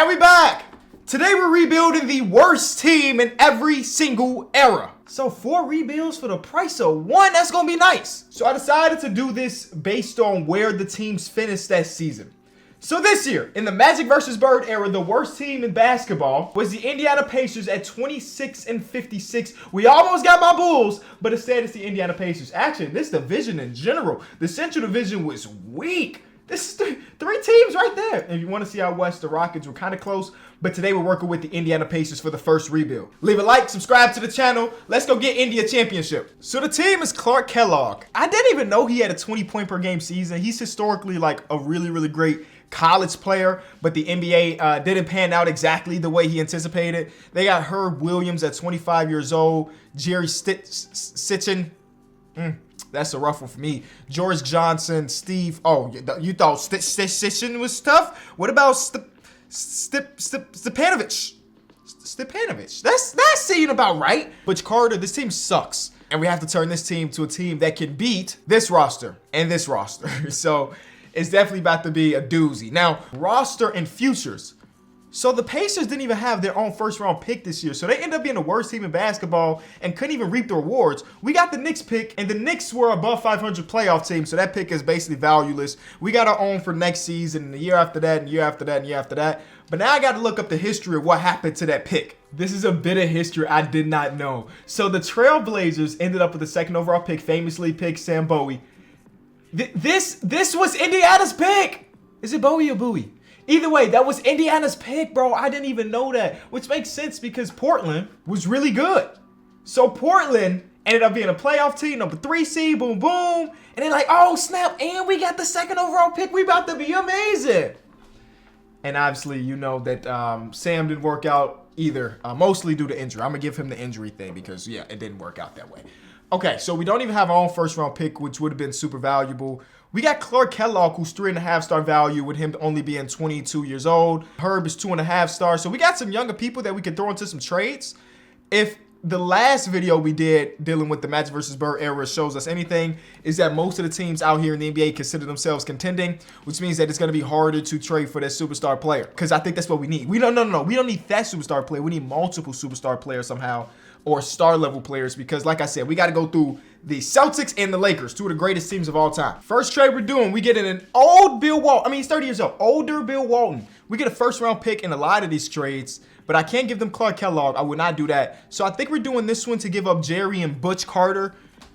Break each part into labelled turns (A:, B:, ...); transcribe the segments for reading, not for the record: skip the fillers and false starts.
A: And we back. Today we're rebuilding the worst team in every single era. So 4 rebuilds for the price of 1, that's gonna be nice. So I decided to do this based on where the teams finished that season. So this year, in the Magic vs. Bird era, the worst team in basketball was the Indiana Pacers at 26-56. We almost got my Bulls, but instead it's the Indiana Pacers. Actually, this division in general, the Central Division was weak. This is three teams right there. If you want to see out west, the Rockets were kind of close, but today we're working with the Indiana Pacers for the first rebuild. Leave a like, subscribe to the channel. Let's go get India championship. So the team is Clark Kellogg. I didn't even know he had a 20-point per game season. He's historically like a really, really great college player, but the NBA didn't pan out exactly the way he anticipated. They got Herb Williams at 25 years old, Jerry Sitchin. That's a rough one for me. George Johnson, Steve. Oh, you thought Sitchin was tough? What about Stepanovich? Stepanovich. That's seeming about right. Butch Carter, this team sucks. And we have to turn this team to a team that can beat this roster and this roster. So it's definitely about to be a doozy. Now, roster and futures. So the Pacers didn't even have their own first round pick this year. So they ended up being the worst team in basketball and couldn't even reap the rewards. We got the Knicks pick, and the Knicks were above 500 playoff team. So that pick is basically valueless. We got our own for next season, and the year after that, and the year after that, and the year after that. But now I got to look up the history of what happened to that pick. This is a bit of history I did not know. So the Trailblazers ended up with the second overall pick, famously picked Sam Bowie. This was Indiana's pick. Is it Bowie or Bowie? Either way, that was Indiana's pick, bro. I didn't even know that, which makes sense because Portland was really good. So Portland ended up being a playoff team, number 3 seed, boom, boom. And they're like, oh, snap, and we got the second overall pick. We about to be amazing. And obviously, you know that Sam didn't work out either, mostly due to injury. I'm going to give him the injury thing because, yeah, it didn't work out that way. Okay, so we don't even have our own first round pick, which would have been super valuable. We got Clark Kellogg, who's 3.5 star value, with him only being 22 years old. Herb is 2.5 stars. So we got some younger people that we can throw into some trades. If the last video we did dealing with the Magic vs. Bird era shows us anything, is that most of the teams out here in the NBA consider themselves contending, which means that it's going to be harder to trade for that superstar player. Because I think that's what we need. We don't need that superstar player. We need multiple superstar players somehow, or star level players, because like I said, we got to go through the Celtics and the Lakers, 2 of the greatest teams of all time. First trade we're doing, we get an old Bill Walton. I mean, he's 30 years old. Older Bill Walton. We get a first round pick in a lot of these trades, but I can't give them Clark Kellogg. I would not do that. So I think we're doing this one to give up Jerry and Butch Carter.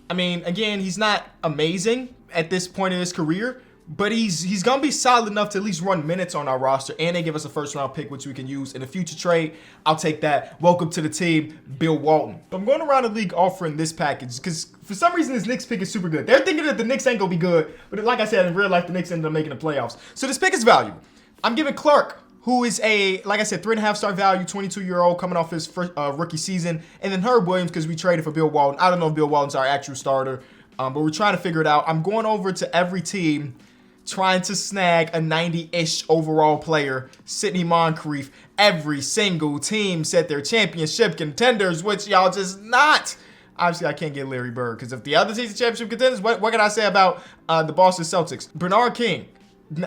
A: I mean, again, he's not amazing at this point in his career, but he's going to be solid enough to at least run minutes on our roster, and they give us a first-round pick, which we can use in a future trade. I'll take that. Welcome to the team, Bill Walton. I'm going around the league offering this package because for some reason this Knicks pick is super good. They're thinking that the Knicks ain't going to be good, but like I said, in real life, the Knicks ended up making the playoffs. So this pick is valuable. I'm giving Clark, who is like I said, 3.5 star value, 22-year-old, coming off his first rookie season, and then Herb Williams because we traded for Bill Walton. I don't know if Bill Walton's our actual starter, but we're trying to figure it out. I'm going over to every team trying to snag a 90-ish overall player, Sidney Moncrief. Every single team said they're championship contenders, which y'all just not. Obviously, I can't get Larry Bird, because if the other team's championship contenders, what can I say about the Boston Celtics? Bernard King.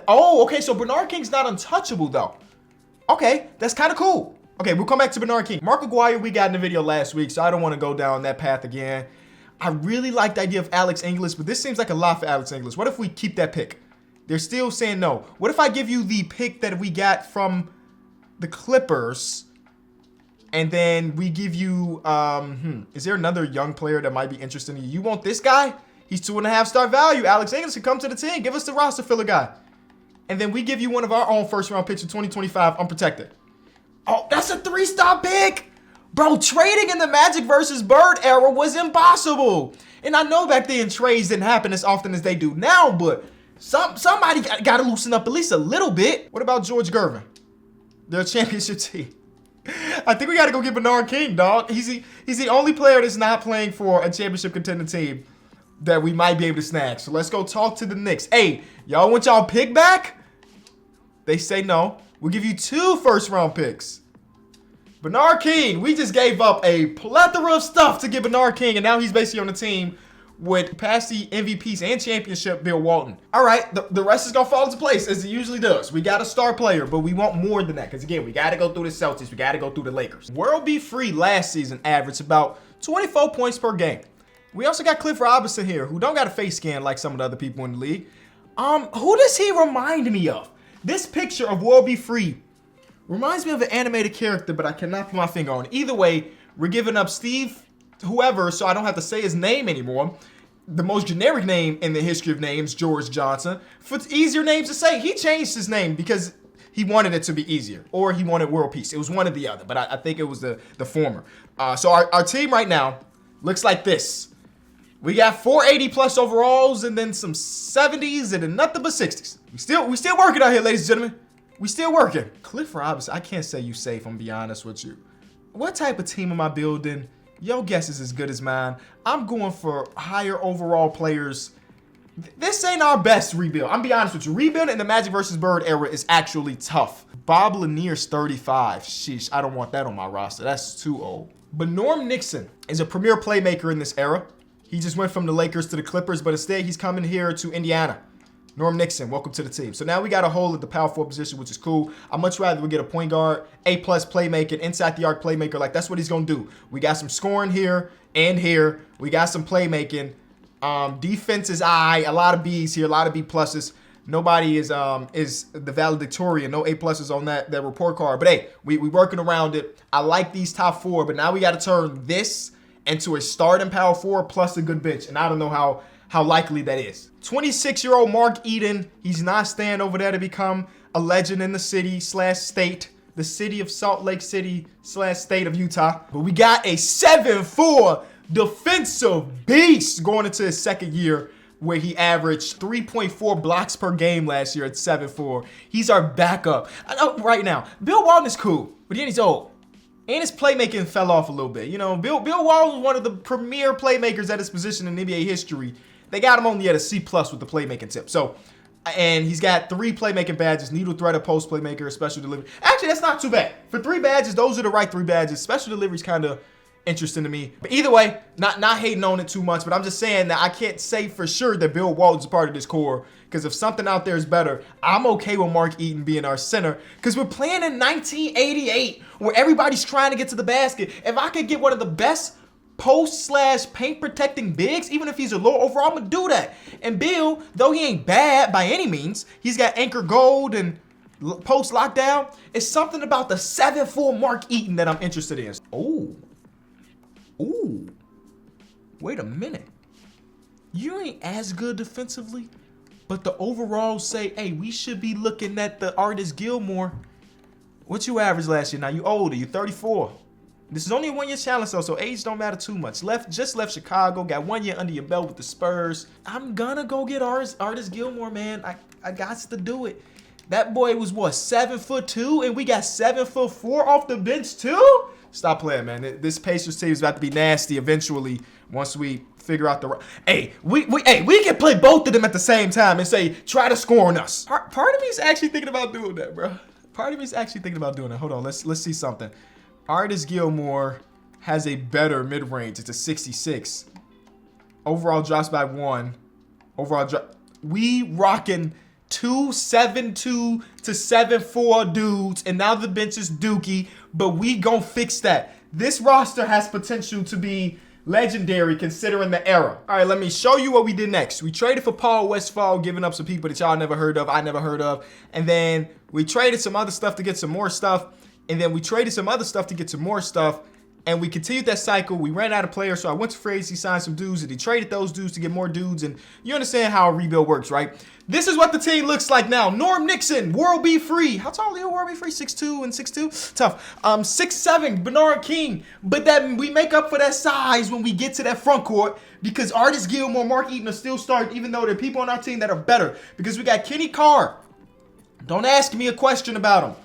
A: Oh, okay, so Bernard King's not untouchable, though. Okay, that's kind of cool. Okay, we'll come back to Bernard King. Mark Aguirre, we got in the video last week, so I don't want to go down that path again. I really like the idea of Alex English, but this seems like a lot for Alex English. What if we keep that pick? They're still saying no. What if I give you the pick that we got from the Clippers, and then we give you, is there another young player that might be interested in you? You want this guy? He's 2.5 star value. Alex English can come to the team. Give us the roster filler guy. And then we give you one of our own first round picks in 2025 unprotected. Oh, that's a 3-star pick. Bro, trading in the Magic vs. Bird era was impossible. And I know back then trades didn't happen as often as they do now, but somebody got to loosen up at least a little bit. What about George Gervin? They're a championship team. I think we got to go get Bernard King, dog. He's the only player that's not playing for a championship contending team that we might be able to snag. So let's go talk to the Knicks. Hey, y'all want y'all pick back? They say no. We'll give you 2 first-round picks. Bernard King, we just gave up a plethora of stuff to get Bernard King, and now he's basically on the team with past the MVPs and championship Bill Walton. All right, the rest is going to fall into place as it usually does. We got a star player, but we want more than that because, again, we got to go through the Celtics. We got to go through the Lakers. World B. Free last season averaged about 24 points per game. We also got Cliff Robinson here, who don't got a face scan like some of the other people in the league. Who does he remind me of? This picture of World B. Free reminds me of an animated character, but I cannot put my finger on it. Either way, we're giving up Steve whoever, so I don't have to say his name anymore. The most generic name in the history of names, George Johnson. For easier names to say, he changed his name because he wanted it to be easier, or he wanted world peace. It was one or the other, but I think it was the former. So our team right now looks like this. We got 480 plus overalls, and then some 70s, and then nothing but 60s. We still working out here, ladies and gentlemen. We still working. Cliff Robinson, I can't say you safe, I'm gonna be honest with you. What type of team am I building? Your guess is as good as mine. I'm going for higher overall players. This ain't our best rebuild. I'm be honest with you. Rebuilding in the Magic versus Bird era is actually tough. Bob Lanier's 35. Sheesh, I don't want that on my roster. That's too old. But Norm Nixon is a premier playmaker in this era. He just went from the Lakers to the Clippers, but instead he's coming here to Indiana. Norm Nixon, welcome to the team. So now we got a hole at the power forward position, which is cool. I'd much rather we get a point guard, A-plus playmaker, inside the arc playmaker. Like, that's what he's going to do. We got some scoring here and here. We got some playmaking. Defense is I. A lot of B's here, a lot of B pluses. Nobody is the valedictorian. No A-pluses on that report card. But hey, we working around it. I like these top four, but now we got to turn this into a starting power forward plus a good bench. And I don't know how likely that is. 26-year-old Mark Eden, he's not staying over there to become a legend in the city/state, the city of Salt Lake City/state of Utah. But we got a 7'4" defensive beast going into his second year, where he averaged 3.4 blocks per game last year at 7'4". He's our backup. I know right now, Bill Walton is cool, but then he's old. And his playmaking fell off a little bit. You know, Bill Walton was one of the premier playmakers at his position in NBA history. They got him only at a C+ with the playmaking tip. So, and he's got 3 playmaking badges: needle threader, post playmaker, special delivery. Actually, that's not too bad. For 3 badges, those are the right 3 badges. Special delivery is kind of interesting to me. But either way, not hating on it too much, but I'm just saying that I can't say for sure that Bill Walton's a part of this core, because if something out there is better, I'm okay with Mark Eaton being our center, because we're playing in 1988 where everybody's trying to get to the basket. If I could get one of the best post/paint protecting bigs, even if he's a low overall, I'm gonna do that. And Bill, though he ain't bad by any means, he's got anchor gold and post lockdown. It's something about the 7'4" Mark Eaton that I'm interested in. Ooh, wait a minute. You ain't as good defensively, but the overalls say, hey, we should be looking at the Artis Gilmore. What you average last year? Now you older, you 34. This is only a 1-year challenge, so age don't matter too much. Just left Chicago, got 1 year under your belt with the Spurs. I'm gonna go get Artis Gilmore, man. I got to do it. That boy was what, 7'2", and we got 7'4" off the bench too? Stop playing, man. This Pacers team is about to be nasty eventually once we figure out the. Hey, we can play both of them at the same time and say, try to score on us. Part of me is actually thinking about doing that, bro. Part of me is actually thinking about doing it. Hold on, let's see something. Artis Gilmore has a better mid-range. It's a 66. Overall drops by 1. Overall drop. We rocking 2 7'2" to 7'4" dudes, and now the bench is dookie, but we gon' fix that. This roster has potential to be legendary considering the era. All right, let me show you what we did next. We traded for Paul Westphal, giving up some people that y'all never heard of, I never heard of, and then we traded some other stuff to get some more stuff, and then we traded some other stuff to get some more stuff, and we continued that cycle. We ran out of players, so I went to free agency, signed some dudes, and he traded those dudes to get more dudes, and you understand how a rebuild works, right? This is what the team looks like now. Norm Nixon, World B. Free. How tall are you, World B. Free? 6'2" and 6'2"? Tough. 6'7", Bernard King. But that we make up for that size when we get to that front court, because Artis Gilmore, Mark Eaton are still starting, even though there are people on our team that are better. Because we got Kenny Carr. Don't ask me a question about him.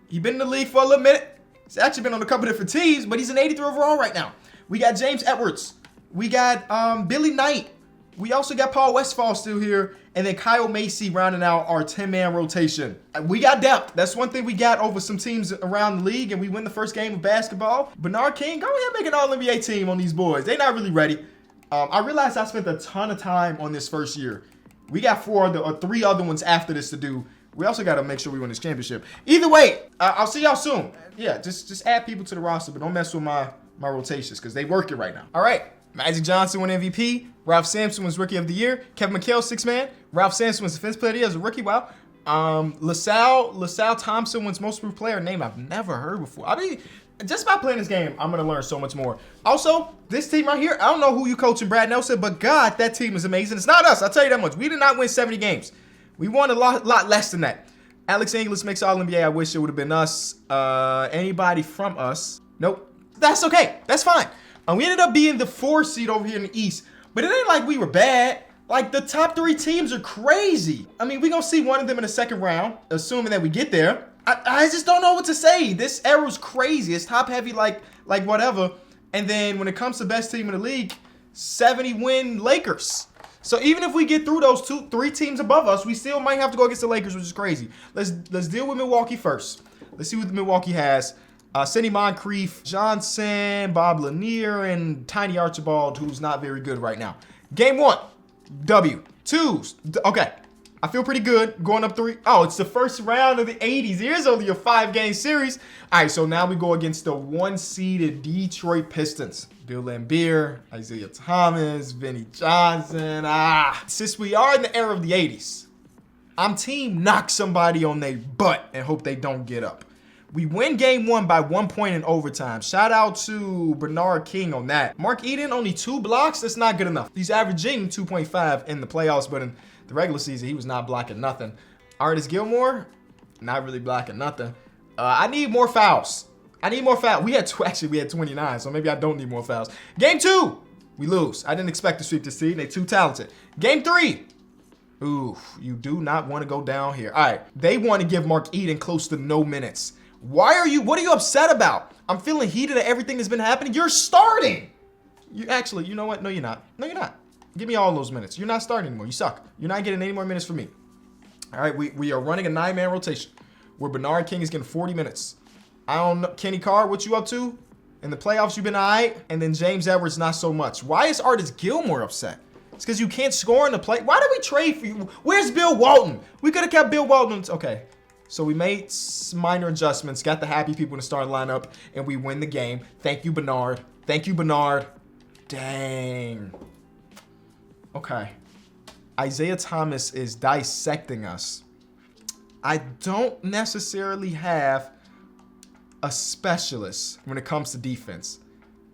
A: He's been in the league for a little minute. He's actually been on a couple different teams, but he's an 83 overall right now. We got James Edwards. We got Billy Knight. We also got Paul Westphal still here. And then Kyle Macy rounding out our 10-man rotation. We got depth. That's one thing we got over some teams around the league, and we win the first game of basketball. Bernard King, go ahead and make an All-NBA team on these boys. They're not really ready. I realized I spent a ton of time on this first year. We got 3 other ones after this to do. We also got to make sure we win this championship. Either way, I'll see y'all soon. Yeah, just add people to the roster, but don't mess with my rotations because they work it right now. All right. Magic Johnson won MVP. Ralph Sampson was Rookie of the Year. Kevin McHale, 6th man. Ralph Sampson was Defensive Player of the Year as a rookie. Wow. LaSalle Thompson wins Most Improved Player, a name I've never heard before. I mean, just by playing this game, I'm going to learn so much more. Also, this team right here, I don't know who you coaching, Brad Nelson, but God, that team is amazing. It's not us. I'll tell you that much. We did not win 70 games. We won a lot less than that. Alex Inglis makes All-NBA. I wish it would have been us. Anybody from us? Nope. That's okay. That's fine. We ended up being the 4 seed over here in the East, but it ain't like we were bad. Like, the top 3 teams are crazy. I mean, we're going to see one of them in the second round, assuming that we get there. I just don't know what to say. This era's crazy. It's top heavy like whatever. And then when it comes to best team in the league, 70-win Lakers. So even if we get through those 3 teams above us, we still might have to go against the Lakers, which is crazy. Let's deal with Milwaukee first. Let's see what Milwaukee has. Sidney Moncrief, Johnson, Bob Lanier, and Tiny Archibald, who's not very good right now. Game 1, W. 2, okay. I feel pretty good going up 3. Oh, it's the first round of the 80s. Here's only a 5-game series. All right, so now we go against the 1-seeded Detroit Pistons. Bill Laimbeer, Isaiah Thomas, Vinnie Johnson. Since we are in the era of the 80s, I'm team knock somebody on their butt and hope they don't get up. We win game 1 by 1 point in overtime. Shout out to Bernard King on that. Mark Eden, only 2 blocks. That's not good enough. He's averaging 2.5 in the playoffs, but in the regular season, he was not blocking nothing. Artis Gilmore, not really blocking nothing. I need more fouls. We had 29, so maybe I don't need more fouls. Game 2, we lose. I didn't expect to sweep this team. They're too talented. Game 3, ooh, you do not want to go down here. All right, they want to give Mark Eden close to no minutes. What are you upset about? I'm feeling heated at everything that's been happening. You're starting. You know what? No, you're not. No, you're not. Give me all those minutes. You're not starting anymore. You suck. You're not getting any more minutes from me. All right, we are running a 9-man rotation where Bernard King is getting 40 minutes. I don't know. Kenny Carr, what you up to? In the playoffs, you've been all right. And then James Edwards, not so much. Why is Artis Gilmore upset? It's because you can't score in the play. Why did we trade for you? Where's Bill Walton? We could have kept Bill Walton. Okay. So we made minor adjustments, got the happy people in the starting lineup, and we win the game. Thank you, Bernard. Thank you, Bernard. Dang. Okay. Isaiah Thomas is dissecting us. I don't necessarily have a specialist when it comes to defense.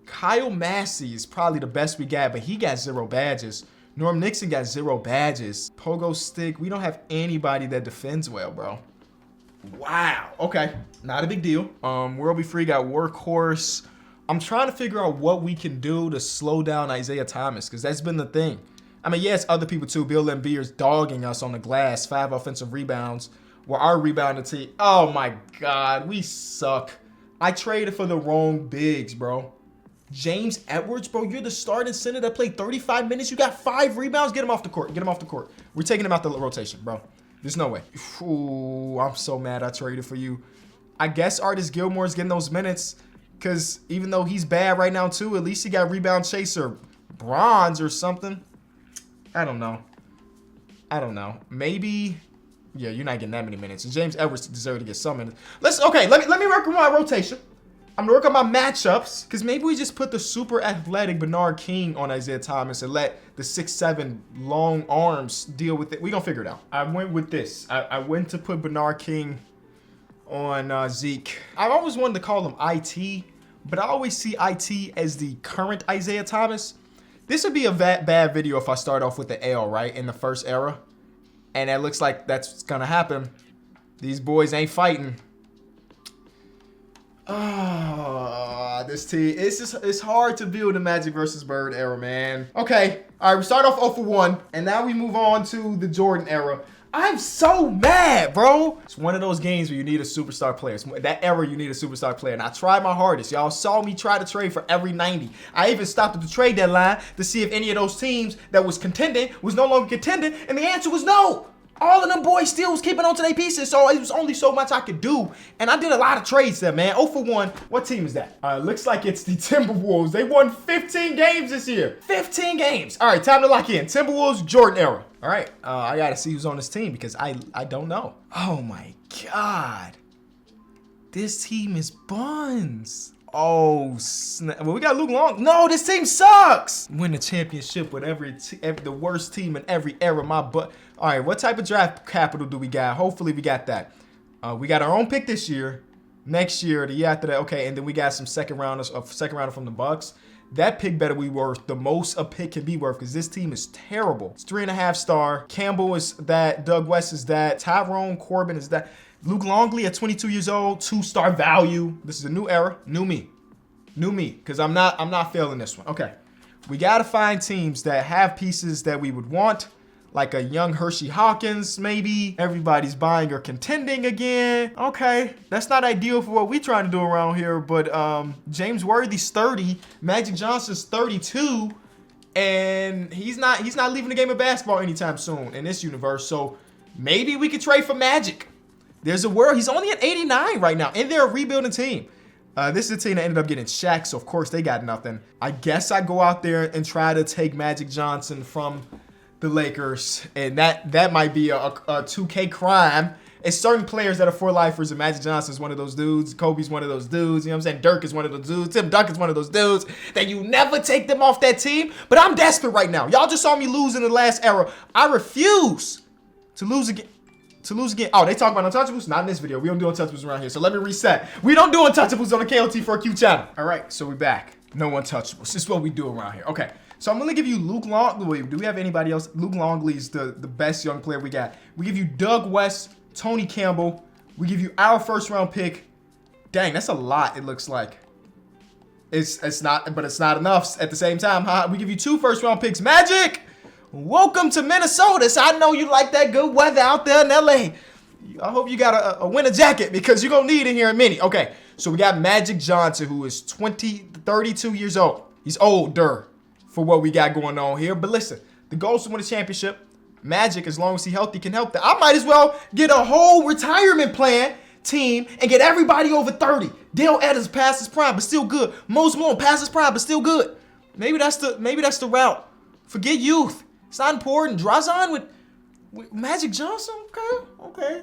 A: Kyle Massey is probably the best we got, but he got 0 badges. Norm Nixon got 0 badges. Pogo Stick, we don't have anybody that defends well, bro. Wow. Okay. Not a big deal. World Be Free got Workhorse. I'm trying to figure out what we can do to slow down Isaiah Thomas, because that's been the thing. I mean, yes, other people too. Bill Laimbeer's dogging us on the glass. 5 offensive rebounds. Where our rebounding team. Oh my God, we suck. I traded for the wrong bigs, bro. James Edwards, bro, you're the starting center that played 35 minutes. You got 5 rebounds. Get him off the court. Get him off the court. We're taking him out the rotation, bro. There's no way. Ooh, I'm so mad I traded for you. I guess Artis Gilmore's getting those minutes because even though he's bad right now too, at least he got rebound chaser bronze or something. I don't know. Maybe, yeah, you're not getting that many minutes. And James Edwards deserves to get some minutes. Let me work on my rotation. I'm gonna work on my matchups because maybe we just put the super athletic Bernard King on Isaiah Thomas and let the 6'7" long arms deal with it. We gonna figure it out. I went with this. I went to put Bernard King on Zeke. I've always wanted to call him IT, but I always see IT as the current Isaiah Thomas. This would be a bad video if I start off with the L, right, in the first era. And it looks like that's what's gonna happen. These boys ain't fighting. This team, it's hard to build the Magic versus Bird era, man. Okay, all right, we start off 0 for 1, and now we move on to the Jordan era. I'm so mad, bro. It's one of those games where you need a superstar player. It's that era, you need a superstar player, and I tried my hardest. Y'all saw me try to trade for every 90. I even stopped at the trade deadline to see if any of those teams that was contending was no longer contending, and the answer was no. all of them boys still was keeping on to their pieces, so it was only so much I could do. And I did a lot of trades there, man. 0 for 1. What team is that? Looks like it's the Timberwolves. They won 15 games this year. 15 games. All right, time to lock in. Timberwolves, Jordan era. All right, I got to see who's on this team because I don't know. Oh, my God. This team is buns. Oh, snap. Well, we got Luke Long. No, this team sucks. Win the championship with the worst team in every era. My butt. All right, what type of draft capital do we got? Hopefully we got that. We got our own pick this year. Next year, the year after that, okay, and then we got some second rounder from the Bucks. That pick better be worth the most a pick can be worth because this team is terrible. It's 3.5 star. Campbell is that. Doug West is that. Tyrone Corbin is that. Luke Longley at 22 years old, 2-star value. This is a new era, new me, because I'm not failing this one. Okay, we gotta find teams that have pieces that we would want, like a young Hershey Hawkins, maybe. Everybody's buying or contending again. Okay, that's not ideal for what we're trying to do around here, but James Worthy's 30, Magic Johnson's 32, and he's not leaving the game of basketball anytime soon in this universe. So maybe we could trade for Magic. There's a world. He's only at 89 right now, and they're a rebuilding team. This is a team that ended up getting Shaq, so of course they got nothing. I guess I go out there and try to take Magic Johnson from the Lakers, and that might be a 2K crime. It's certain players that are for lifers, and Magic Johnson's one of those dudes. Kobe's one of those dudes. You know what I'm saying? Dirk is one of those dudes. Tim Duncan's one of those dudes that you never take them off that team. But I'm desperate right now. Y'all just saw me lose in the last era. I refuse to lose again. Oh, they talk about untouchables? Not in this video. We don't do untouchables around here. So let me reset. We don't do untouchables on the KOT4Q channel. All right, so we're back. No untouchables. This is what we do around here. Okay, so I'm going to give you Luke Longley. Do we have anybody else? Luke Longley's the best young player we got. We give you Doug West, Tony Campbell. We give you our first round pick. Dang, that's a lot, it looks like. It's not, but it's not enough at the same time. Huh? We give you 2 first round picks. Magic! Welcome to Minnesota. So I know you like that good weather out there in LA. I hope you got a winter jacket because you're going to need it here in a minute. Okay, so we got Magic Johnson, who is 32 years old. He's older for what we got going on here. But listen, the goal is to win a championship. Magic, as long as he's healthy, can help that. I might as well get a whole retirement plan team and get everybody over 30. Dale Edwards past his prime, but still good. Moses Malone past his prime, but still good. Maybe that's the route. Forget youth. It's not important. Drazen with Magic Johnson. Okay.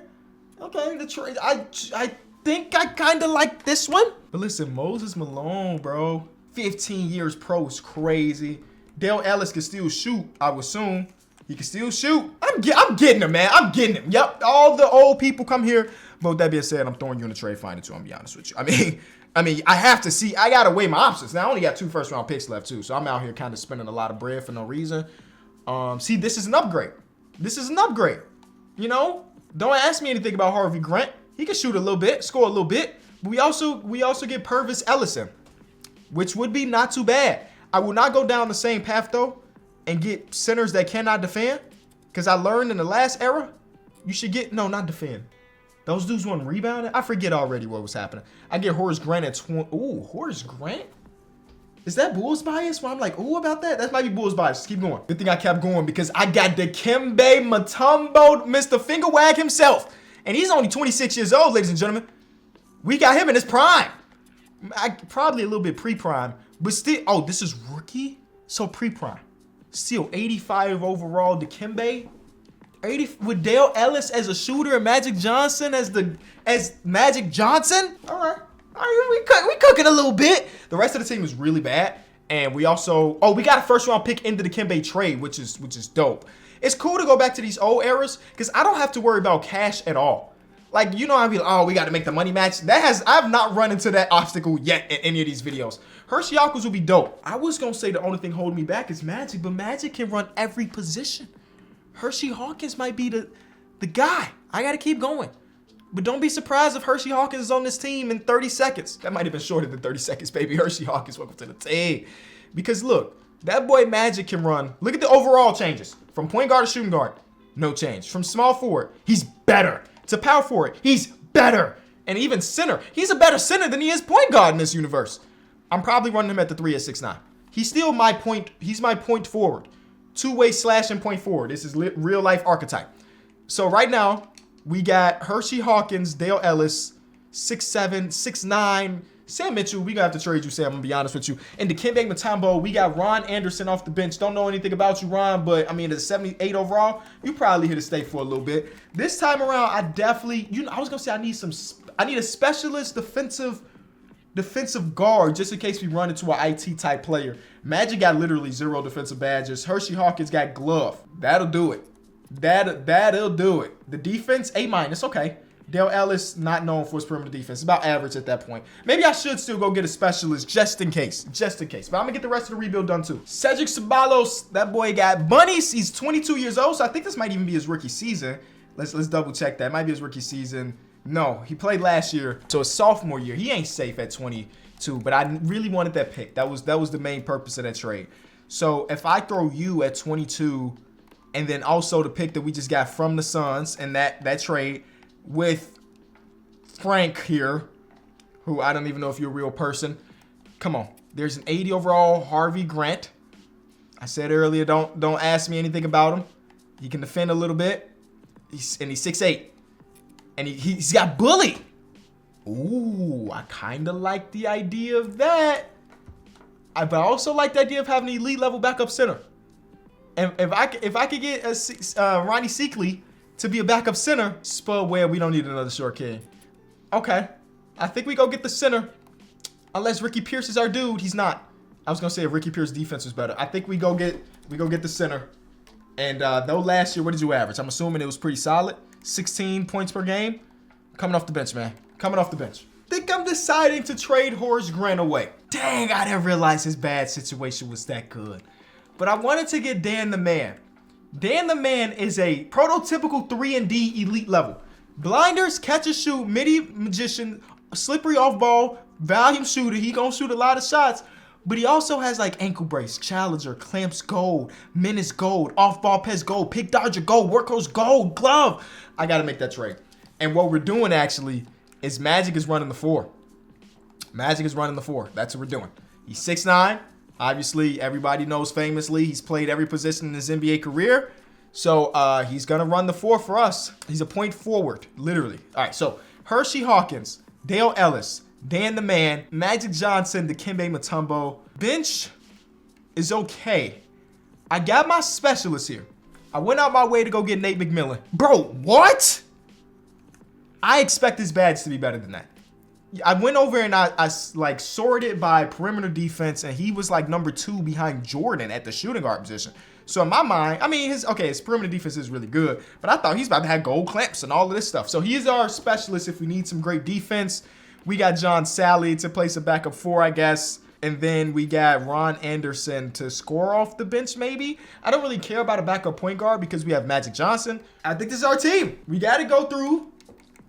A: The trade. I think I kind of like this one. But listen, Moses Malone, bro. 15 years pro is crazy. Dale Ellis can still shoot. I would assume he can still shoot. I'm getting him, man. I'm getting him. Yep. All the old people come here. But with that being said, I'm throwing you in the trade finder too. I'm be honest with you. I mean, I have to see. I gotta weigh my options. Now I only got 2 first round picks left too, so I'm out here kind of spending a lot of bread for no reason. See, this is an upgrade. You know, don't ask me anything about Harvey Grant. He can shoot a little bit, score a little bit. But we also get Purvis Ellison, which would be not too bad. I will not go down the same path though and get centers that cannot defend, because I learned in the last era, you should get not defend. Those dudes want rebounding. I forget already what was happening. I get Horace Grant at 20. Ooh, Horace Grant. Is that Bulls bias? Where I'm like, ooh, about that? That might be Bulls bias. Keep going. Good thing I kept going because I got Dikembe Mutombo, Mr. Fingerwag himself. And he's only 26 years old, ladies and gentlemen. We got him in his prime. Probably a little bit pre-prime, but still. Oh, this is rookie? So pre-prime. Still 85 overall Dikembe. 80 with Dale Ellis as a shooter and Magic Johnson as Magic Johnson. All right, we cooking a little bit. The rest of the team is really bad, and we also we got a first round pick into the Dikembe trade, which is dope. It's cool to go back to these old eras because I don't have to worry about cash at all. Like, you know, I'd be like, we got to make the money match. I've not run into that obstacle yet in any of these videos. Hershey Hawkins will be dope. I was gonna say the only thing holding me back is Magic, but Magic can run every position. Hershey Hawkins might be the guy. I got to keep going. But don't be surprised if Hershey Hawkins is on this team in 30 seconds. That might have been shorter than 30 seconds, baby. Hershey Hawkins, welcome to the team. Because look, that boy Magic can run. Look at the overall changes. From point guard to shooting guard, no change. From small forward, he's better. To power forward, he's better. And even center, he's a better center than he is point guard in this universe. I'm probably running him at the 3 at 6'9". He's still my point. He's my point forward. Two-way slash and point forward. This is real life archetype. So right now, we got Hershey Hawkins, Dale Ellis, 6'7", 6'9". Sam Mitchell, we gonna have to trade you, Sam. I'm gonna be honest with you. And Dikembe Mutombo, we got Ron Anderson off the bench. Don't know anything about you, Ron, but I mean, at 78 overall, you probably here to stay for a little bit. This time around, I definitely, I was gonna say I need a specialist defensive guard just in case we run into an IT type player. Magic got literally 0 defensive badges. Hershey Hawkins got glove. That'll do it. That'll do it. The defense, A-, okay. Dale Ellis, not known for his perimeter defense. About average at that point. Maybe I should still go get a specialist just in case. Just in case. But I'm going to get the rest of the rebuild done too. Cedric Ceballos, that boy got bunnies. He's 22 years old, so I think this might even be his rookie season. Let's double check that. It might be his rookie season. No, he played last year. So his sophomore year. He ain't safe at 22, but I really wanted that pick. That was the main purpose of that trade. So if I throw you at 22 and then also the pick that we just got from the Suns and that trade with Frank here, who I don't even know if you're a real person. Come on. There's an 80 overall Harvey Grant. I said earlier, don't ask me anything about him. He can defend a little bit. He's 6'8". And he's got bully. Ooh, I kind of like the idea of that. But I also like the idea of having an elite level backup center. And if I could get Ronnie Seekley to be a backup center, Spud Webb, we don't need another short king. Okay. I think we go get the center. Unless Ricky Pierce is our dude. He's not. I was going to say if Ricky Pierce's defense was better. I think we go get the center. And though last year, what did you average? I'm assuming it was pretty solid. 16 points per game. Coming off the bench, man. Coming off the bench. Think I'm deciding to trade Horace Grant away. Dang, I didn't realize his bad situation was that good. But I wanted to get Dan the Man. Dan the Man is a prototypical 3-and-D elite level. Blinders, catch and shoot, midi magician, slippery off ball, volume shooter. He gonna shoot a lot of shots. But he also has like ankle brace, challenger, clamps gold, menace gold, off ball pass gold, pick dodger gold, workhorse gold, glove. I gotta make that trade. And what we're doing actually is Magic is running the 4. Magic is running the 4. That's what we're doing. He's 6'9". Obviously, everybody knows famously he's played every position in his NBA career. So he's going to run the 4 for us. He's a point forward, literally. All right, so Hershey Hawkins, Dale Ellis, Dan the Man, Magic Johnson, Dikembe Mutombo. Bench is okay. I got my specialist here. I went out my way to go get Nate McMillan. Bro, what? I expect his badge to be better than that. I went over and I like sorted by perimeter defense, and he was like number 2 behind Jordan at the shooting guard position. So in my mind, I mean, his perimeter defense is really good, but I thought he's about to have gold clamps and all of this stuff. So he is our specialist if we need some great defense. We got John Sally to play some backup 4, I guess. And then we got Ron Anderson to score off the bench, maybe. I don't really care about a backup point guard because we have Magic Johnson. I think this is our team. We got to go through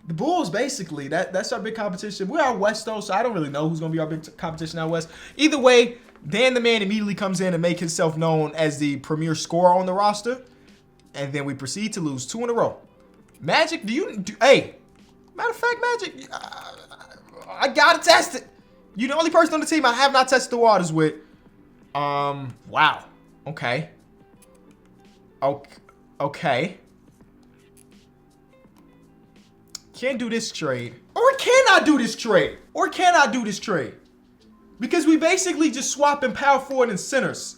A: the Bulls, basically. That's our big competition. We're out west, though, so I don't really know who's going to be our big competition out west. Either way, Dan the Man immediately comes in and makes himself known as the premier scorer on the roster. And then we proceed to lose 2 in a row. Magic, hey, matter of fact, Magic, I got to test it. You're the only person on the team I have not tested the waters with. Wow. Okay. Okay. Can't do this trade. Or can I do this trade? Because we basically just swapping power forward and centers.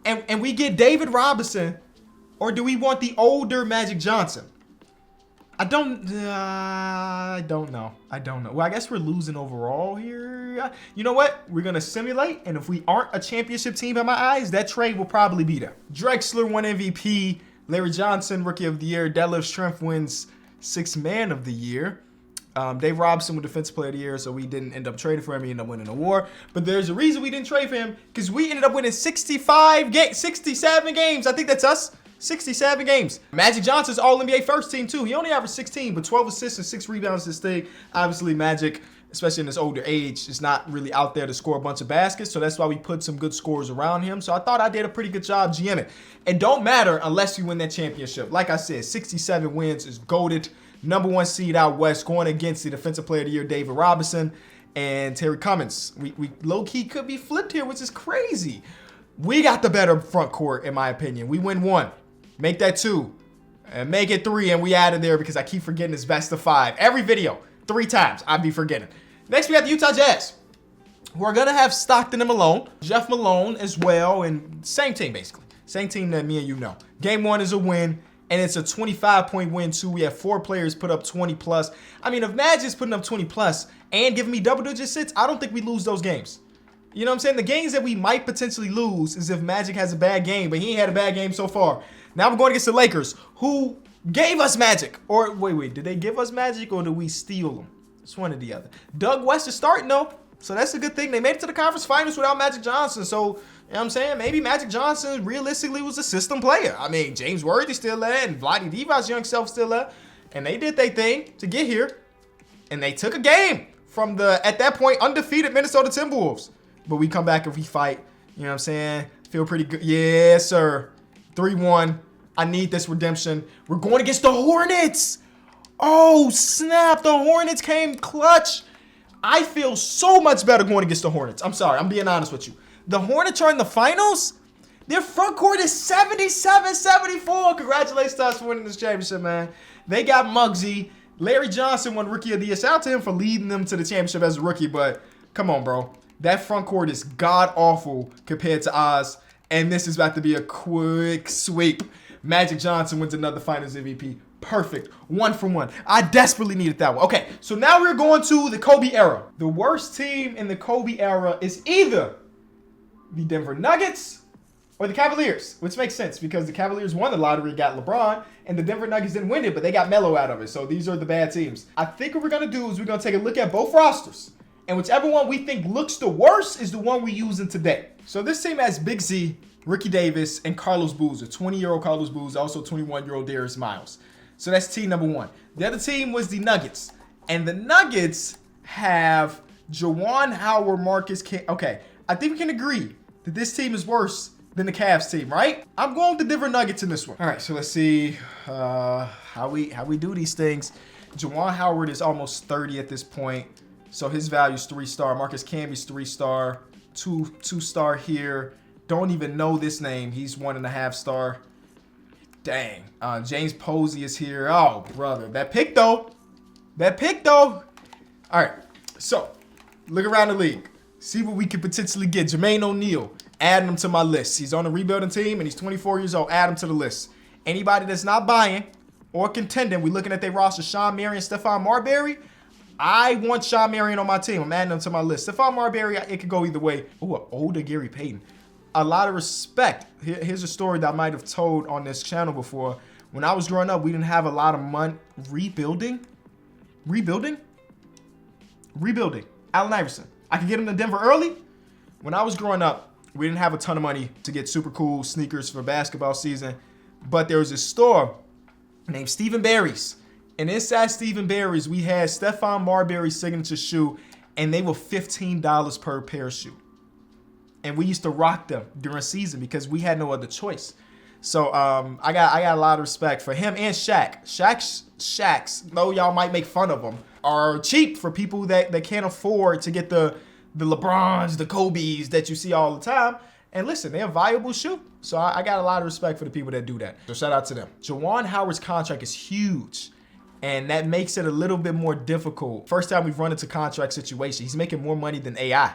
A: And we get David Robinson. Or do we want the older Magic Johnson? I don't know. Well, I guess we're losing overall here. You know what? We're going to simulate. And if we aren't a championship team in my eyes, that trade will probably be there. Drexler won MVP. Larry Johnson, Rookie of the Year. Deadlift Strength wins 6th Man of the Year. Dave Robinson was Defensive Player of the Year, so we didn't end up trading for him. He ended up winning an award. But there's a reason we didn't trade for him, because we ended up winning 67 games. I think that's us. 67 games. Magic Johnson's All-NBA first team, too. He only averaged 16, but 12 assists and 6 rebounds this thing. Obviously, Magic, especially in his older age, is not really out there to score a bunch of baskets, so that's why we put some good scorers around him. So I thought I did a pretty good job GMing. It don't matter unless you win that championship. Like I said, 67 wins is goated. Number 1 seed out west, going against the Defensive Player of the Year, David Robinson and Terry Cummins. We low-key could be flipped here, which is crazy. We got the better front court, in my opinion. We win 1. Make that 2. And make it 3, and we added there because I keep forgetting it's best of 5. Every video, 3 times, I'd be forgetting. Next, we got the Utah Jazz, who are going to have Stockton and Malone, Jeff Malone as well, and same team, basically. Same team that me and you know. Game 1 is a win, and it's a 25-point win, too. We have 4 players put up 20+. I mean, if Magic's putting up 20+ and giving me double-digit sits, I don't think we lose those games. You know what I'm saying? The games that we might potentially lose is if Magic has a bad game, but he ain't had a bad game so far. Now we're going against the Lakers, who gave us Magic. Or, wait, did they give us Magic or did we steal them? It's one or the other. Doug West is starting, though, so that's a good thing. They made it to the conference finals without Magic Johnson, so, you know what I'm saying? Maybe Magic Johnson realistically was a system player. I mean, James Worthy still there, and Vlade Divac's young self still there, and they did their thing to get here, and they took a game from the, at that point, undefeated Minnesota Timberwolves. But we come back and we fight, you know what I'm saying? Feel pretty good. Yes, sir. 3-1. I need this redemption. We're going against the Hornets. Oh, snap. The Hornets came clutch. I feel so much better going against the Hornets. I'm sorry. I'm being honest with you. The Hornets are in the finals. Their front court is 77-74. Congratulations to us for winning this championship, man. They got Muggsy. Larry Johnson won Rookie of the Year. Shout out to him for leading them to the championship as a rookie, but come on, bro. That front court is god-awful compared to Oz, and this is about to be a quick sweep. Magic Johnson wins another Finals MVP. Perfect. 1 for 1. I desperately needed that one. Okay, so now we're going to the Kobe era. The worst team in the Kobe era is either the Denver Nuggets or the Cavaliers, which makes sense because the Cavaliers won the lottery, got LeBron, and the Denver Nuggets didn't win it, but they got Melo out of it, so these are the bad teams. I think what we're going to do is we're going to take a look at both rosters. And whichever one we think looks the worst is the one we're using today. So this team has Big Z, Ricky Davis, and Carlos Boozer. 20-year-old Carlos Boozer, also 21-year-old Darius Miles. So that's team number 1. The other team was the Nuggets. And the Nuggets have Juwan Howard, Marcus King. Okay, I think we can agree that this team is worse than the Cavs team, right? I'm going with the Denver Nuggets in this one. All right, so let's see how we do these things. Juwan Howard is almost 30 at this point. So his value is 3-star. Marcus Camby's 3-star. 2-star here. Don't even know this name. He's 1.5-star. Dang. James Posey is here. Oh, brother. That pick, though. All right. So, look around the league. See what we could potentially get. Jermaine O'Neal. Add him to my list. He's on a rebuilding team, and he's 24 years old. Add him to the list. Anybody that's not buying or contending, we're looking at their roster. Sean Marion, Stephon Marbury. I want Sean Marion on my team. I'm adding him to my list. Stephon Marbury, it could go either way. Ooh, an older Gary Payton. A lot of respect. Here's a story that I might have told on this channel before. When I was growing up, we didn't have a lot of money. Rebuilding. Allen Iverson. I could get him to Denver early. When I was growing up, we didn't have a ton of money to get super cool sneakers for basketball season. But there was a store named Stephen Barry's. And inside Stephen Barry's, we had Stephon Marbury's signature shoe, and they were $15 per pair of shoe. And we used to rock them during season because we had no other choice. So I got a lot of respect for him and Shaq. Shaq's, though y'all might make fun of them, are cheap for people that can't afford to get the LeBrons, the Kobe's that you see all the time. And listen, they're a viable shoe. So I got a lot of respect for the people that do that. So shout out to them. Juwan Howard's contract is huge. And that makes it a little bit more difficult. First time we've run into contract situation. He's making more money than AI.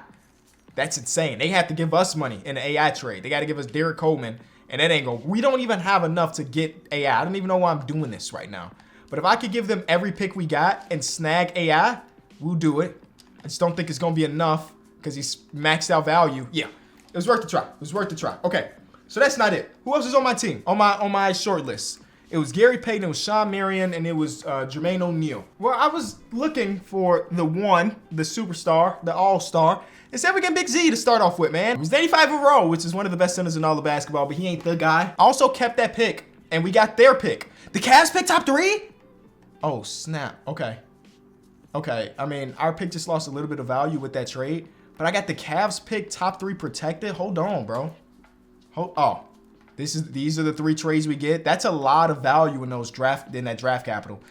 A: That's insane. They have to give us money in the AI trade. They got to give us Derek Coleman, and that ain't we don't even have enough to get AI. I don't even know why I'm doing this right now. But if I could give them every pick we got and snag AI, we'll do it. I just don't think it's going to be enough because he's maxed out value. Yeah, it was worth the try. Okay, so that's not it. Who else is on my team, on my short list? It was Gary Payton, it was Sean Marion, and it was Jermaine O'Neal. Well, I was looking for the superstar, the all-star. Instead, we get Big Z to start off with, man. He's 85 overall, which is one of the best centers in all of basketball, but he ain't the guy. Also kept that pick, and we got their pick. The Cavs pick top 3? Oh, snap. Okay. I mean, our pick just lost a little bit of value with that trade, but I got the Cavs pick top 3 protected. Hold on, bro. These are the 3 trades we get. That's a lot of value in that draft capital.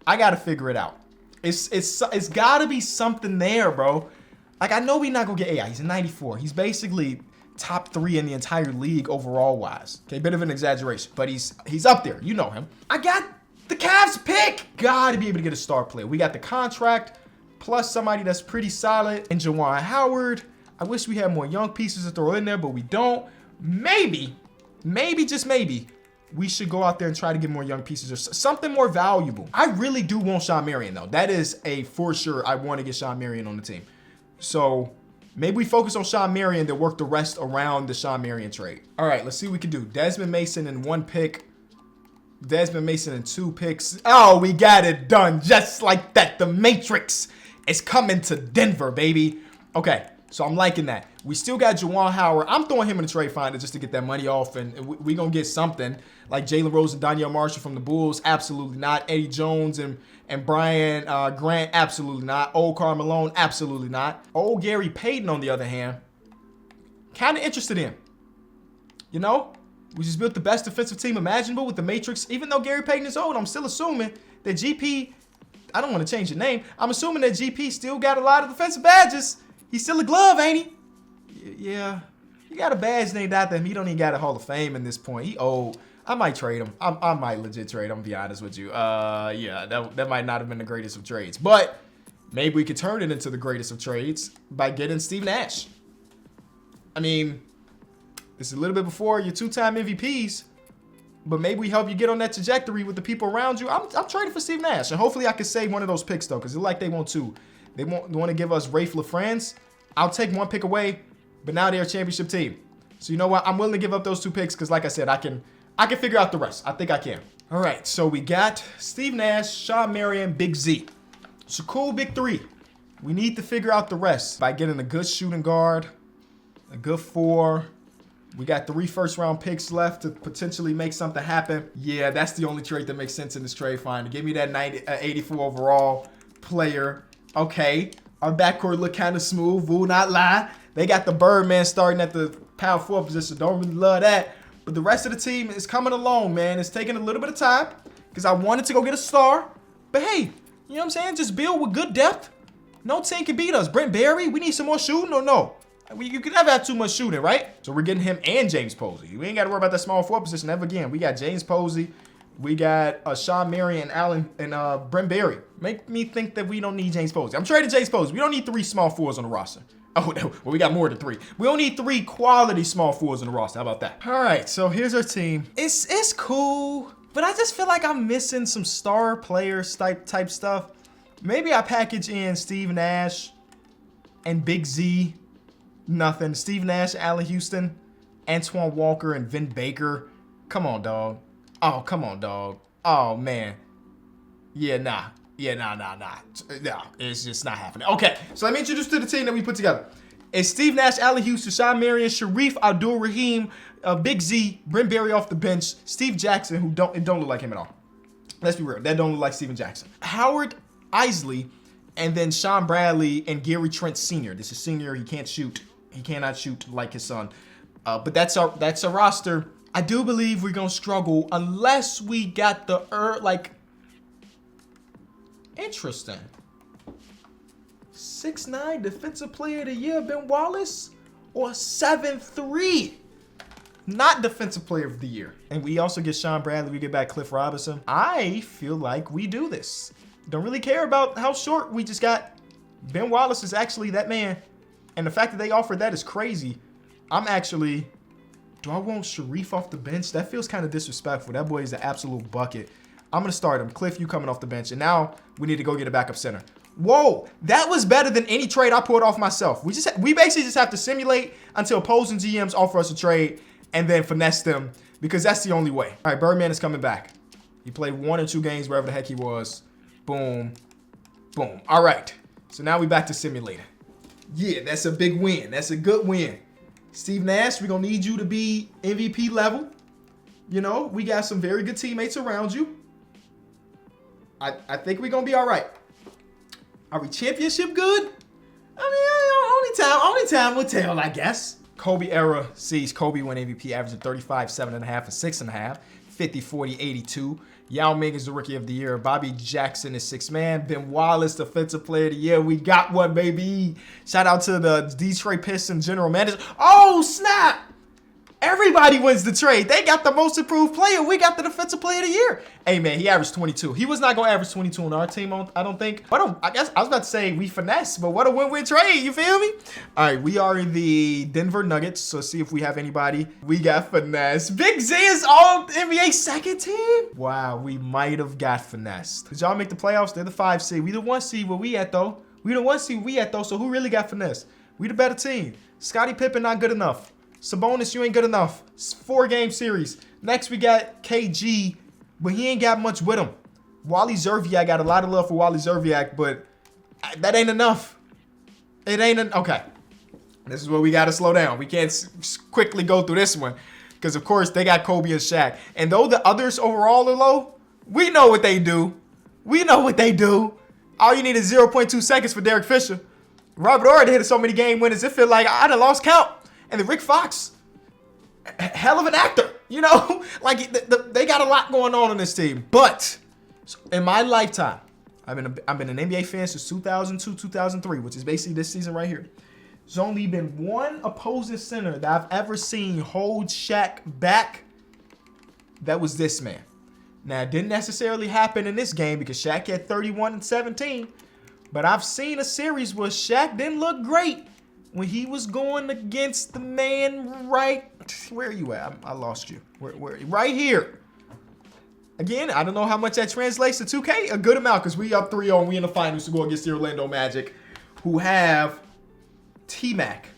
A: I gotta figure it out. It's gotta be something there, bro. Like, I know we're not gonna get AI. He's a 94. He's basically top 3 in the entire league overall wise. Okay, bit of an exaggeration, but he's up there. You know him. I got the Cavs pick. Gotta be able to get a star player. We got the contract plus somebody that's pretty solid in Juwan Howard. I wish we had more young pieces to throw in there, but we don't. Maybe, just maybe, we should go out there and try to get more young pieces or something more valuable. I really do want Shawn Marion, though. That is a for sure. I want to get Shawn Marion on the team. So maybe we focus on Shawn Marion, then work the rest around the Shawn Marion trade. All right, let's see what we can do. Desmond Mason in 1 pick. Desmond Mason in 2 picks. Oh, we got it done just like that. The Matrix is coming to Denver, baby. Okay. So I'm liking that. We still got Juwan Howard. I'm throwing him in the trade finder just to get that money off, and we going to get something. Like Jalen Rose and Donyell Marshall from the Bulls, absolutely not. Eddie Jones and Brian Grant, absolutely not. Old Karl Malone, absolutely not. Old Gary Payton, on the other hand, kind of interested in. You know, we just built the best defensive team imaginable with the Matrix. Even though Gary Payton is old, I'm still assuming that GP, I don't want to change the name. I'm assuming that GP still got a lot of defensive badges. He's still a glove, ain't he? Yeah. He got a badge named after him. He don't even got a Hall of Fame in this point. He old. I might trade him. I might legit trade him, I'm gonna be honest with you. Yeah, that might not have been the greatest of trades. But maybe we could turn it into the greatest of trades by getting Steve Nash. I mean, this is a little bit before your 2-time MVPs, but maybe we help you get on that trajectory with the people around you. I'm trading for Steve Nash, and hopefully I can save one of those picks, though, because it's like they want to. They want to give us Rafe LaFrance. I'll take 1 pick away, but now they're a championship team. So you know what? I'm willing to give up those 2 picks because, like I said, I can figure out the rest. I think I can. All right, so we got Steve Nash, Shawn Marion, Big Z. It's a cool big 3. We need to figure out the rest by getting a good shooting guard, a good 4. We got 3 first-round picks left to potentially make something happen. Yeah, that's the only trade that makes sense in this trade finder. Give me that 84 overall player. Okay, our backcourt look kind of smooth, will not lie. They got the Birdman starting at the power 4 position. Don't really love that. But the rest of the team is coming along, man. It's taking a little bit of time because I wanted to go get a star. But hey, you know what I'm saying? Just build with good depth. No team can beat us. Brent Barry, we need some more shooting or no? You can never have too much shooting, right? So we're getting him and James Posey. We ain't got to worry about that small 4 position ever again. We got James Posey. We got Shawn Marion and Brent Barry. Make me think that we don't need James Posey. I'm trading James Posey. We don't need 3 small 4s on the roster. Oh, no. Well, we got more than 3. We don't need 3 quality small 4s on the roster. How about that? All right, so here's our team. It's cool, but I just feel like I'm missing some star players type stuff. Maybe I package in Steve Nash and Big Z. Nothing. Steve Nash, Allen Houston, Antoine Walker, and Vin Baker. Come on, dog. Oh, come on, dog. Oh, man. Yeah, nah. Yeah, nah. No, it's just not happening. Okay, so let me introduce you to the team that we put together. It's Steve Nash, Allen Houston, Shawn Marion, Sharif Abdul-Rahim, Big Z, Brent Barry off the bench, Steve Jackson, who don't look like him at all. Let's be real. That don't look like Steven Jackson. Howard Isley, and then Sean Bradley and Gary Trent Sr. This is senior. He can't shoot. He cannot shoot like his son. But that's a roster. I do believe we're going to struggle unless we got the, interesting. 6'9" defensive player of the year, Ben Wallace, or 7'3", not defensive player of the year. And we also get Sean Bradley, we get back Cliff Robinson. I feel like we do this. Don't really care about how short we just got. Ben Wallace is actually that man. And the fact that they offered that is crazy. Do I want Sharif off the bench? That feels kind of disrespectful. That boy is an absolute bucket. I'm going to start him. Cliff, you coming off the bench. And now we need to go get a backup center. Whoa, that was better than any trade I pulled off myself. We basically just have to simulate until opposing GMs offer us a trade and then finesse them because that's the only way. All right, Birdman is coming back. He played 1 or 2 games wherever the heck he was. Boom. Boom. All right. So now we back to simulating. Yeah, that's a big win. That's a good win. Steve Nash, we're going to need you to be MVP level. You know, we got some very good teammates around you. I think we're going to be all right. Are we championship good? I mean, only time will tell, I guess. Kobe era sees Kobe win MVP, averaging 35, 7.5, and 6.5, 50, 40, 82. Yao Ming is the Rookie of the Year. Bobby Jackson is Sixth Man. Ben Wallace, Defensive Player of the Year. We got one, baby. Shout out to the Detroit Pistons General Manager. Oh, snap! Everybody wins the trade. They got the most improved player. We got the Defensive Player of the Year. Hey, man, he averaged 22. He was not going to average 22 on our team, I don't think. I guess I was about to say we finesse, but what a win-win trade. You feel me? All right, we are in the Denver Nuggets, so see if we have anybody. We got finesse. Big Z is all NBA second team? Wow, we might have got finessed. Did y'all make the playoffs? They're the 5 seed. We the 1 seed where we at, though. We the 1 seed we at, though, so who really got finessed? We the better team. Scottie Pippen not good enough. Sabonis, you ain't good enough. It's 4-game series. Next, we got KG, but he ain't got much with him. Wally Zerviak, got a lot of love for Wally Zerviak, but that ain't enough. It ain't okay. This is where we got to slow down. We can't quickly go through this one because, of course, they got Kobe and Shaq. And though the others overall are low, we know what they do. We know what they do. All you need is 0.2 seconds for Derek Fisher. Robert Ory hit so many game winners, it feel like I done lost count. And then Rick Fox, hell of an actor, you know? Like, they got a lot going on in this team. But in my lifetime, I've been an NBA fan since 2002, 2003, which is basically this season right here. There's only been one opposing center that I've ever seen hold Shaq back. That was this man. Now, it didn't necessarily happen in this game because Shaq had 31 and 17. But I've seen a series where Shaq didn't look great when he was going against the man right... Where are you at? I lost you. Where? Right here. Again, I don't know how much that translates to 2K. A good amount because we up 3-0 and we in the finals to go against the Orlando Magic, who have T-Mac.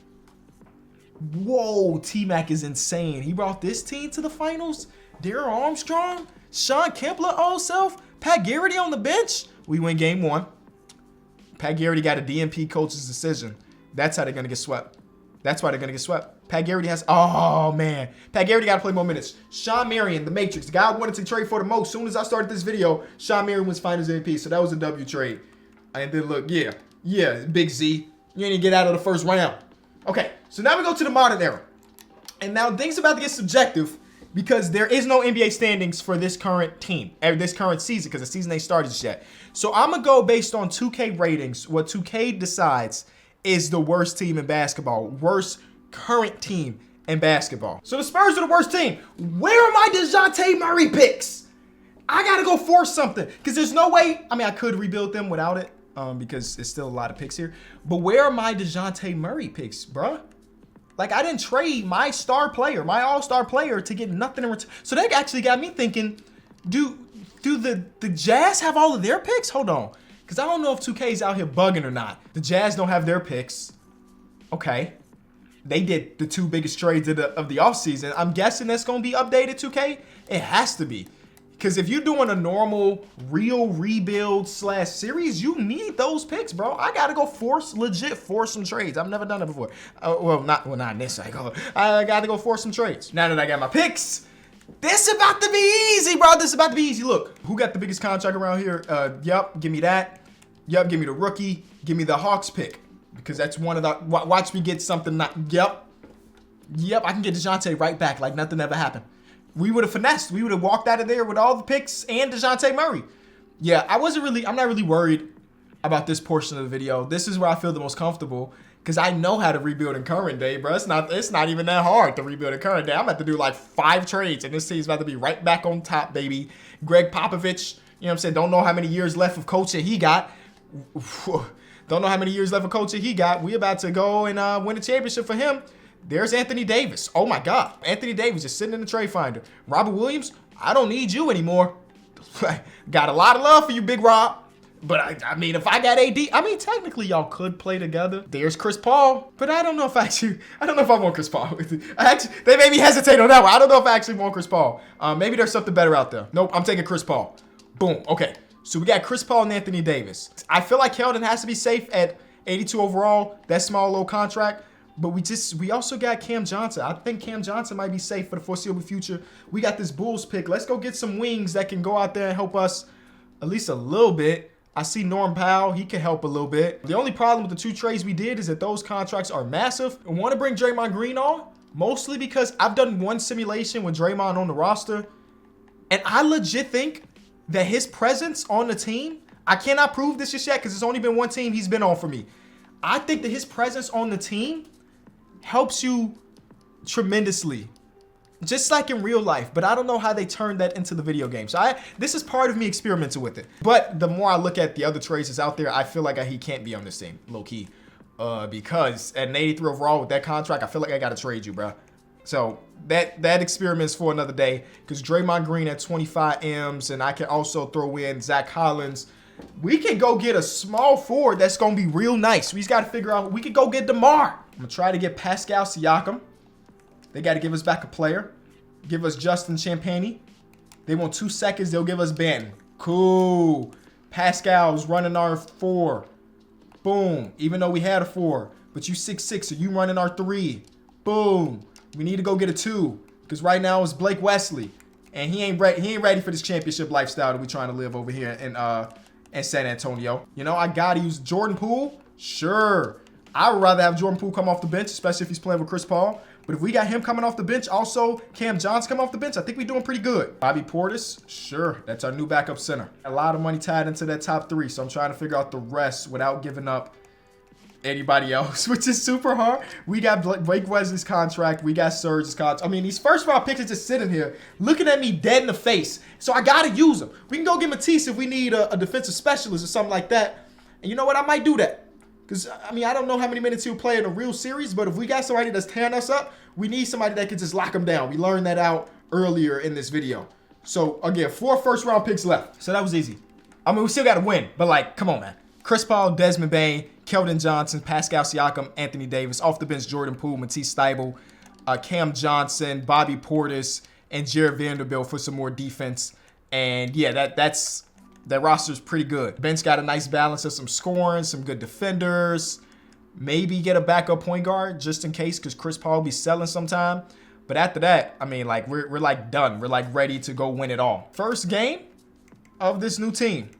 A: Whoa, T-Mac is insane. He brought this team to the finals. Darryl Armstrong, Sean Kempler, old self, Pat Garrity on the bench. We win game 1. Pat Garrity got a DNP coach's decision. That's how they're going to get swept. That's why they're going to get swept. Pat Garrity has... Oh, man. Pat Garrity got to play more minutes. Sean Marion, the Matrix. The guy I wanted to trade for the most. As soon as I started this video, Sean Marion was finals MVP. So that was a W trade. And then look, yeah, Big Z. You ain't even get out of the first round. Okay, so now we go to the modern era. And now things about to get subjective because there is no NBA standings for this current team, or this current season, because the season ain't started yet. So I'm going to go based on 2K ratings. What 2K decides is the worst team in basketball. Worst current team in basketball. So the Spurs are the worst team. Where are my DeJounte Murray picks? I got to go force something because there's no way. I mean, I could rebuild them without it because it's still a lot of picks here. But where are my DeJounte Murray picks, bruh? Like, I didn't trade my star player, my all-star player, to get nothing in return. So that actually got me thinking, do the Jazz have all of their picks? Hold on. Because I don't know if 2K is out here bugging or not. The Jazz don't have their picks. Okay. They did the 2 biggest trades of the offseason. I'm guessing that's going to be updated, 2K? It has to be. Because if you're doing a normal, real rebuild / series, you need those picks, bro. I got to go legit force some trades. I've never done that before. Not in this cycle. I got to go force some trades. Now that I got my picks, this about to be easy, bro. This about to be easy. Look, who got the biggest contract around here? Yep, give me that. Yep, give me the rookie. Give me the Hawks pick. Because that's one of the... Watch me get something... Yep, I can get DeJounte right back like nothing ever happened. We would have finessed. We would have walked out of there with all the picks and DeJounte Murray. Yeah, I'm not really worried about this portion of the video. This is where I feel the most comfortable because I know how to rebuild in current day, bro. It's not even that hard to rebuild in current day. I'm about to do like 5 trades, and this team's about to be right back on top, baby. Greg Popovich, you know what I'm saying? Don't know how many years left of coaching he got. Don't know how many years left of coaching he got. We about to go and win a championship for him. There's Anthony Davis. Oh, my God. Anthony Davis just sitting in the trade finder. Robert Williams, I don't need you anymore. Got a lot of love for you, Big Rob. But, I mean, if I got AD, I mean, technically, y'all could play together. There's Chris Paul. But I don't know if I want Chris Paul. They made me hesitate on that one. I don't know if I actually want Chris Paul. Maybe there's something better out there. Nope, I'm taking Chris Paul. Boom. Okay. So we got Chris Paul and Anthony Davis. I feel like Keldon has to be safe at 82 overall. That small, low contract. But we also got Cam Johnson. I think Cam Johnson might be safe for the foreseeable future. We got this Bulls pick. Let's go get some wings that can go out there and help us at least a little bit. I see Norm Powell. He can help a little bit. The only problem with the 2 trades we did is that those contracts are massive. I want to bring Draymond Green on, mostly because I've done one simulation with Draymond on the roster. And I legit think that his presence on the team, I cannot prove this just yet because it's only been one team he's been on for me. I think that his presence on the team helps you tremendously. Just like in real life, but I don't know how they turned that into the video game. So this is part of me experimenting with it. But the more I look at the other trades that's out there, I feel like he can't be on this team, low key. Because at an 83 overall with that contract, I feel like I gotta trade you, bro. So that experiment's for another day. Because Draymond Green at 25 M's, and I can also throw in Zach Collins. We can go get a small forward that's gonna be real nice. We just gotta figure out. We could go get DeMar. I'm gonna try to get Pascal Siakam. They got to give us back a player. Give us Justin Champagnie. They want 2 seconds. They'll give us Ben. Cool. Pascal's running our 4. Boom. Even though we had a 4. But you 6'6", so you running our 3. Boom. We need to go get a 2. Because right now it's Blake Wesley. And he ain't ready for this championship lifestyle that we're trying to live over here in San Antonio. You know, I got to use Jordan Poole. Sure. I would rather have Jordan Poole come off the bench, especially if he's playing with Chris Paul. But if we got him coming off the bench, also Cam Johnson coming off the bench, I think we're doing pretty good. Bobby Portis, sure, that's our new backup center. A lot of money tied into that top 3, so I'm trying to figure out the rest without giving up anybody else, which is super hard. We got Blake Wesley's contract. We got Serge's contract. I mean, these first-round picks are just sitting here looking at me dead in the face, so I got to use them. We can go get Matisse if we need a defensive specialist or something like that. And you know what? I might do that. Because, I mean, I don't know how many minutes he'll play in a real series, but if we got somebody that's tearing us up, we need somebody that can just lock him down. We learned that out earlier in this video. So, again, 4 first-round picks left. So that was easy. I mean, we still got to win, but, like, come on, man. Chris Paul, Desmond Bane, Keldon Johnson, Pascal Siakam, Anthony Davis, off the bench, Jordan Poole, Matisse Thybulle, Cam Johnson, Bobby Portis, and Jared Vanderbilt for some more defense. And, yeah, that roster's pretty good. Bench got a nice balance of some scoring, some good defenders. Maybe get a backup point guard just in case, because Chris Paul will be selling sometime. But after that, I mean, like, we're like done. We're like ready to go win it all. First game of this new team.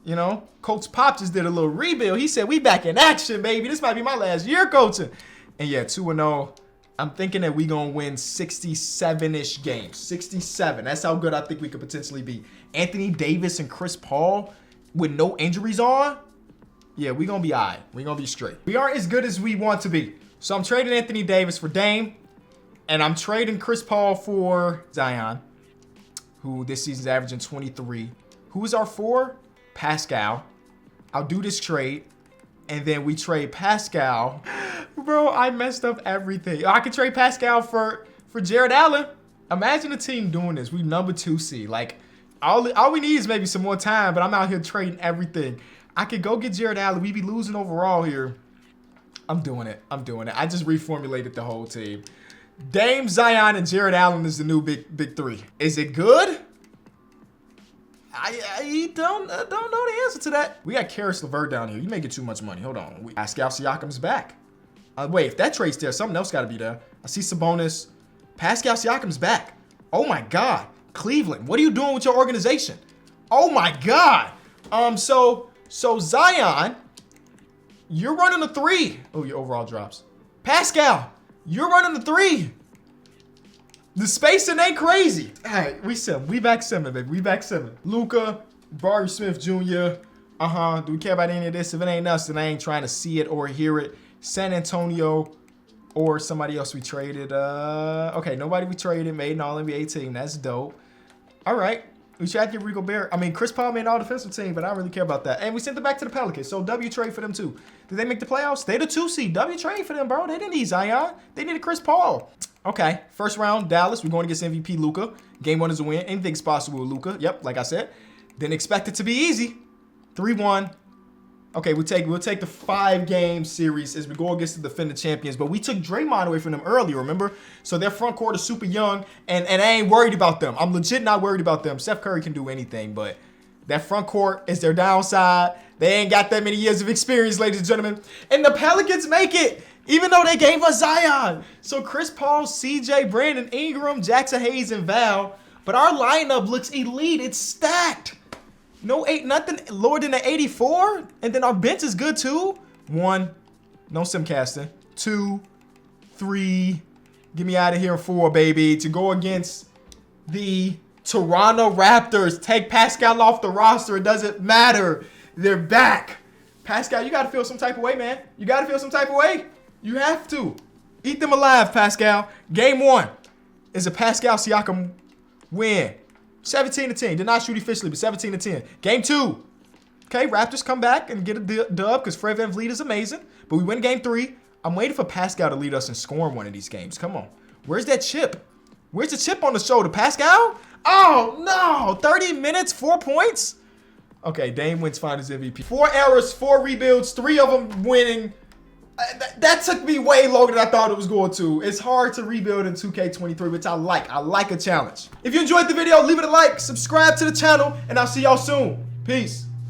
A: You know, Coach Pop just did a little rebuild. He said, we back in action, baby. This might be my last year coaching. And yeah, 2-0. I'm thinking that we going to win 67-ish games. 67. That's how good I think we could potentially be. Anthony Davis and Chris Paul with no injuries on. Yeah, we going to be all right. we going to be straight. We aren't as good as we want to be. So I'm trading Anthony Davis for Dame. And I'm trading Chris Paul for Zion, who this season's averaging 23. Who is our 4? Pascal. I'll do this trade. And then we trade Pascal. Bro, I messed up everything. I could trade Pascal for Jared Allen. Imagine a team doing this. We number 2 seed. Like, all we need is maybe some more time, but I'm out here trading everything. I could go get Jared Allen. We'd be losing overall here. I'm doing it. I just reformulated the whole team. Dame, Zion, and Jared Allen is the new big 3. Is it good? I don't know the answer to that. We got Karis LeVert down here. You may get too much money. Hold on. Pascal Siakam's back. Wait, if that trade's there, something else got to be there. I see Sabonis. Pascal Siakam's back. Oh, my God. Cleveland, what are you doing with your organization? Oh, my God. So Zion, you're running a 3. Oh, your overall drops. Pascal, you're running the 3. The spacing ain't crazy. All right, we back 7, baby. We back 7. Luka, Barry Smith Jr. Do we care about any of this? If it ain't us, then I ain't trying to see it or hear it. San Antonio or somebody else we traded. Okay, nobody we traded made an All-NBA team. That's dope. All right. We tried to get Rico Bear. I mean, Chris Paul made an all-defensive team, but I don't really care about that. And we sent them back to the Pelicans, so W trade for them too. Did they make the playoffs? They the 2 seed. W trade for them, bro. They didn't need Zion. They needed Chris Paul. Okay, first round, Dallas. We're going against MVP Luka. Game 1 is a win. Anything's possible with Luka. Yep, like I said. Didn't expect it to be easy. 3-1. Okay, we'll take the 5-game series as we go against the defending champions. But we took Draymond away from them earlier, remember? So their front court is super young, and I ain't worried about them. I'm legit not worried about them. Steph Curry can do anything, but that front court is their downside. They ain't got that many years of experience, ladies and gentlemen. And the Pelicans make it, even though they gave us Zion. So Chris Paul, CJ, Brandon Ingram, Jackson Hayes, and Val. But our lineup looks elite. It's stacked. Nothing lower than the 84. And then our bench is good too. 1, no simcasting. 2, 3, get me out of here. 4, baby, to go against the Toronto Raptors take Pascal off the roster. It doesn't matter. They're back. Pascal, you got to feel some type of way, man. You got to feel some type of way. You have to. Eat them alive, Pascal. Game 1 is a Pascal Siakam win. 17-10. Did not shoot efficiently, but 17-10. Game 2. Okay, Raptors come back and get a dub because Fred VanVleet is amazing. But we win game 3. I'm waiting for Pascal to lead us in scoring one of these games. Come on. Where's that chip? Where's the chip on the shoulder? Pascal? Oh, no. 30 minutes, 4 points? Okay, Dame wins Finals MVP. 4 errors, 4 rebuilds, 3 of them winning. That took me way longer than I thought it was going to. It's hard to rebuild in 2K23, which I like. I like a challenge. If you enjoyed the video, leave it a like, subscribe to the channel, and I'll see y'all soon. Peace.